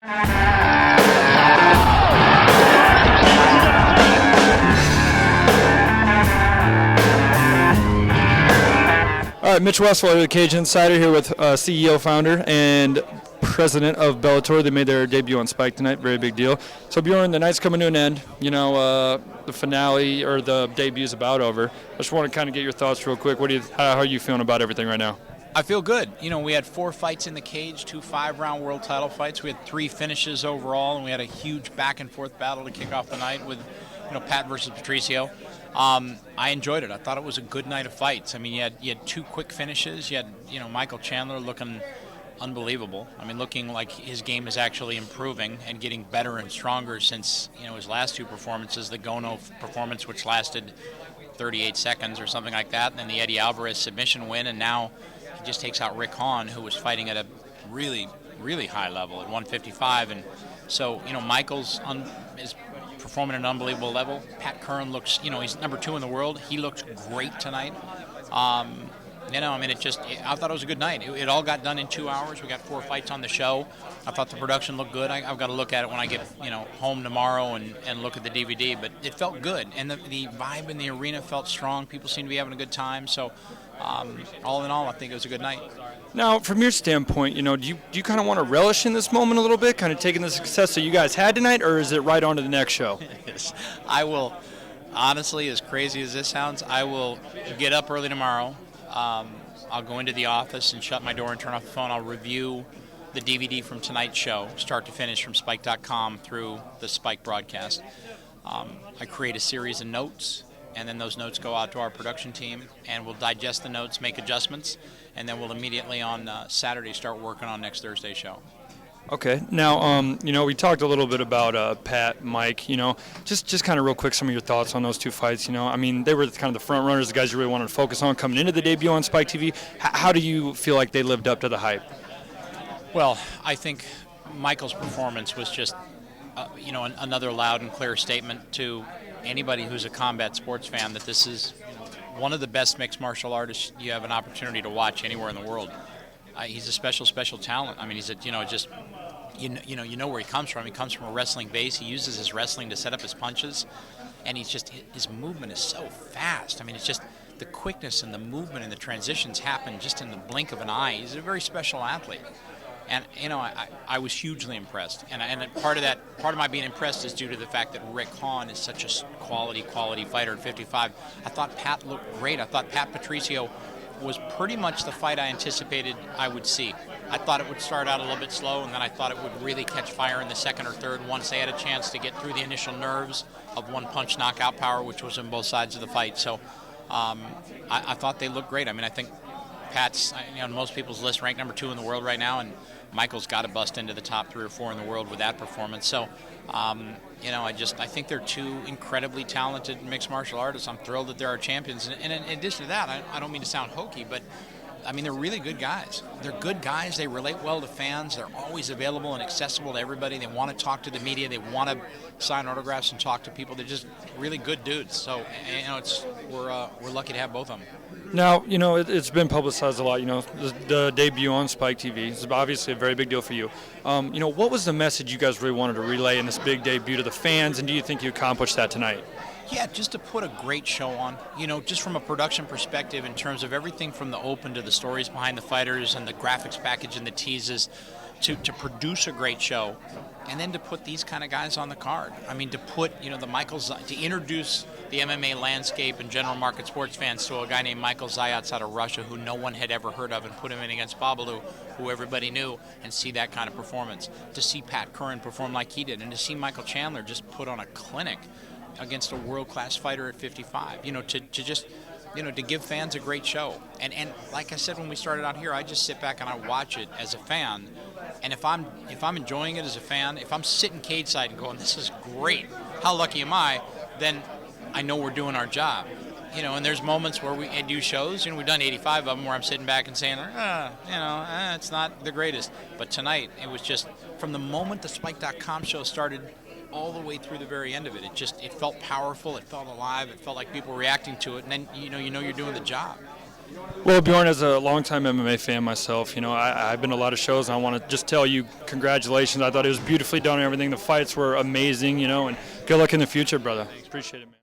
All right, Mitch Westphal here, the Cage Insider, here with CEO, founder, and president of Bellator. They made their debut on Spike tonight. Very big deal. So Bjorn, the night's coming to an end. You know, the finale or the debut is about over. I just want to kind of get your thoughts real quick. How are you feeling about everything right now? I feel good. You know, we had 4 fights in the cage, 2 5-round world title fights. We had 3 finishes overall, and we had a huge back-and-forth battle to kick off the night with, Pat versus Patricio. I enjoyed it. I thought it was a good night of fights. I mean, you had 2 quick finishes. You had, Michael Chandler looking unbelievable. I mean, looking like his game is actually improving and getting better and stronger since, his last 2 performances, the Gono performance, which lasted 38 seconds or something like that, and then the Eddie Alvarez submission win, and now he just takes out Rick Hahn, who was fighting at a really, really high level at 155. And so, Michael's is performing at an unbelievable level. Pat Curran looks, he's number 2 in the world. He looks great tonight. I thought it was a good night. It all got done in 2 hours. We got 4 fights on the show. I thought the production looked good. I've got to look at it when I get, home tomorrow and look at the DVD. But it felt good, and the vibe in the arena felt strong. People seem to be having a good time. So, all in all, I think it was a good night. Now, from your standpoint, do you kind of want to relish in this moment a little bit, kind of taking the success that you guys had tonight, or is it right on to the next show? Yes, I will. Honestly, as crazy as this sounds, I will get up early tomorrow. I'll go into the office and shut my door and turn off the phone. I'll review the DVD from tonight's show, start to finish, from Spike.com through the Spike broadcast. I create a series of notes, and then those notes go out to our production team, and we'll digest the notes, make adjustments, and then we'll immediately on Saturday start working on next Thursday's show. Okay. Now, we talked a little bit about Pat, Mike. Just kind of real quick, some of your thoughts on those 2 fights. I mean, they were kind of the front runners, the guys you really wanted to focus on coming into the debut on Spike TV. How do you feel like they lived up to the hype? Well, I think Michael's performance was just, another loud and clear statement to anybody who's a combat sports fan that this is one of the best mixed martial artists you have an opportunity to watch anywhere in the world. He's a special talent. I mean, he's you know where he comes from. He comes from a wrestling base. He uses his wrestling to set up his punches, and his movement is so fast. I mean, it's just the quickness and the movement and the transitions happen just in the blink of an eye. He's a very special athlete. And, I was hugely impressed. And part of my being impressed is due to the fact that Rick Hahn is such a quality fighter at 55. I thought Pat looked great. I thought Pat Patricio was pretty much the fight I anticipated I would see. I thought it would start out a little bit slow, and then I thought it would really catch fire in the second or third once they had a chance to get through the initial nerves of one-punch knockout power, which was on both sides of the fight. So I thought they looked great. I mean, I think Pat's, on most people's list, ranked number 2 in the world right now, and Michael's got to bust into the top 3 or 4 in the world with that performance. So, I think they're 2 incredibly talented mixed martial artists. I'm thrilled that they're our champions. And in addition to that, I don't mean to sound hokey, but I mean, they're really good guys. They're good guys. They relate well to fans. They're always available and accessible to everybody. They want to talk to the media. They want to sign autographs and talk to people. They're just really good dudes. So, we're lucky to have both of them. Now, it's been publicized a lot. The debut on Spike TV is obviously a very big deal for you. What was the message you guys really wanted to relay in this big debut to the fans, and do you think you accomplished that tonight? Yeah, just to put a great show on, just from a production perspective in terms of everything from the open to the stories behind the fighters and the graphics package and the teases to produce a great show, and then to put these kind of guys on the card. I mean, to put, to introduce the MMA landscape and general market sports fans to a guy named Michael Zayats out of Russia who no one had ever heard of, and put him in against Babalu, who everybody knew, and see that kind of performance. To see Pat Curran perform like he did, and to see Michael Chandler just put on a clinic against a world-class fighter at 55, to just, to give fans a great show. And like I said when we started out here, I just sit back and I watch it as a fan. And if I'm enjoying it as a fan, if I'm sitting cage side and going, this is great, how lucky am I, then I know we're doing our job. And there's moments where we do shows, we've done 85 of them, where I'm sitting back and saying, it's not the greatest. But tonight, it was just, from the moment the Spike.com show started all the way through the very end of it, it felt powerful, it felt alive, it felt like people were reacting to it, and then you're doing the job. Well, Bjorn, as a longtime MMA fan myself, I've been to a lot of shows, and I want to just tell you congratulations. I thought it was beautifully done and everything. The fights were amazing, and good luck in the future, brother. Appreciate it, man.